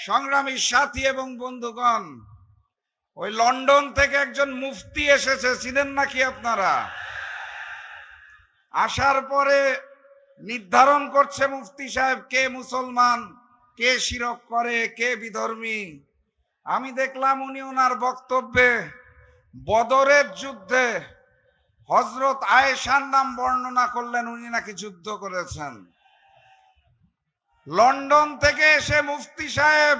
সংগ্রামী সাথী এবং বন্ধুগণ, ওই লন্ডন থেকে একজন মুফতি এসেছে, চিনেন নাকি আপনারা? আসার পরে নির্ধারণ করছে মুফতি সাহেব কে মুসলমান, কে শিরক করে, কে বিধর্মী। আমি দেখলাম উনি ওনার বক্তব্যে বদরের যুদ্ধে হযরত আয়েশার নাম বর্ণনা করলেন, উনি নাকি যুদ্ধ করেছেন। লন্ডন থেকে এসে মুফতি সাহেব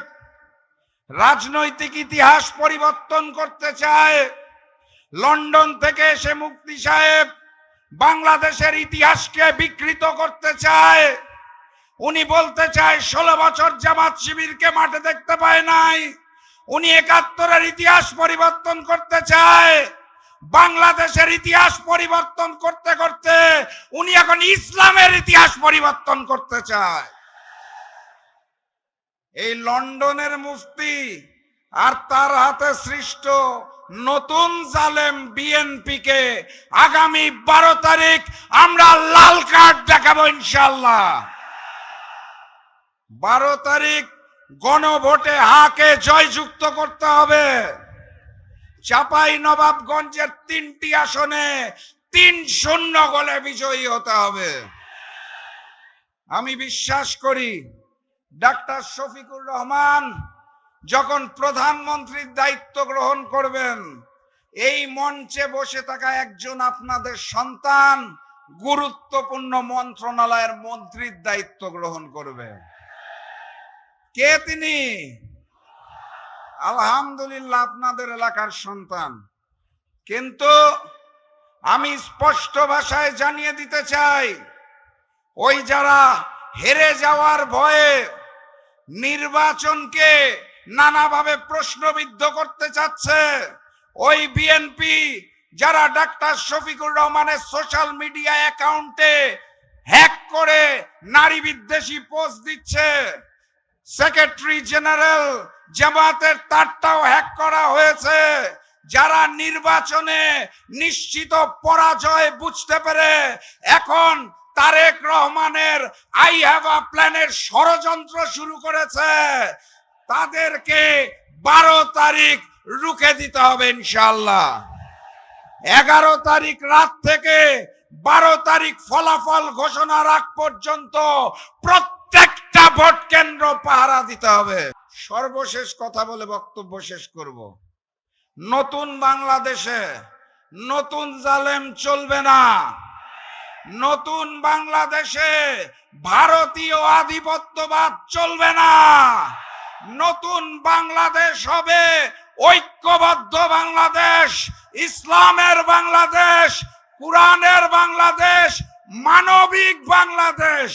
রাজনৈতিক ইতিহাস পরিবর্তন করতে চায়। লন্ডন থেকে এসে মুফতি সাহেব বাংলাদেশের ইতিহাসকে বিকৃত করতে চায়। উনি বলতে চায় 16 বছর জামাত শিবিরকে মাঠে দেখতে পায় নাই। উনি 71-এর ইতিহাস পরিবর্তন করতে চায়। বাংলাদেশের ইতিহাস পরিবর্তন করতে করতে উনি এখন ইসলামের ইতিহাস পরিবর্তন করতে চায়। এই লন্ডনের মুফতি আর তার হাতে সৃষ্ট নতুন জালেম বিএনপি কে আগামী 12 তারিখ আমরা লাল কার্ড দেখাবো ইনশাআল্লাহ। 12 তারিখ গণভোটে হাকে জয়যুক্ত করতে হবে। চাপাই নবাবগঞ্জের 3টি আসনে 3-0 গোলে বিজয়ী হতে হবে। আমি বিশ্বাস করি ডাক্তার শফিকুর রহমান যখন প্রধানমন্ত্রীর দায়িত্ব গ্রহণ করবেন, এই মঞ্চে বসে থাকা একজন আপনাদের সন্তান গুরুত্বপূর্ণ মন্ত্রণালয়ের মন্ত্রীর দায়িত্ব গ্রহণ করবে। কে তিনি? আলহামদুলিল্লাহ, আপনাদের এলাকার সন্তান। কিন্তু আমি স্পষ্ট ভাষায় জানিয়ে দিতে চাই, ওই যারা হেরে যাওয়ার ভয়ে নির্বাচনকে নানাভাবে প্রশ্নবিদ্ধ করতে চাচ্ছে, ওই বিএনপি যারা ডাক্তার শফিকুর রহমানের সোশ্যাল মিডিয়া অ্যাকাউন্টে হ্যাক করে নারী বিদ্বেষী পোস্ট দিচ্ছে, সেক্রেটারি জেনারেল জামাতের তারটাও হ্যাক করা হয়েছে, যারা নির্বাচনে নিশ্চিত পরাজয় বুঝতে পেরে এখন তারেক রহমানের আই হ্যাভ আ প্ল্যানের ষড়যন্ত্র শুরু করেছে, তাদেরকে 12 তারিখ রুখে দিতে হবে ইনশাআল্লাহ। 11 তারিখ রাত থেকে 12 তারিখ ফলাফল ঘোষণার আগ পর্যন্ত প্রত্যেকটা ভোট কেন্দ্র পাহারা দিতে হবে। সর্বশেষ কথা বলে বক্তব্য শেষ করব। নতুন বাংলাদেশে নতুন জালেম চলবে না। নতুন বাংলাদেশে ভারতীয় আধিপত্যবাদ চলবে না। নতুন বাংলাদেশ হবে ঐক্যবদ্ধ বাংলাদেশ, ইসলামের বাংলাদেশ, কুরআনের বাংলাদেশ, মানবিক বাংলাদেশ।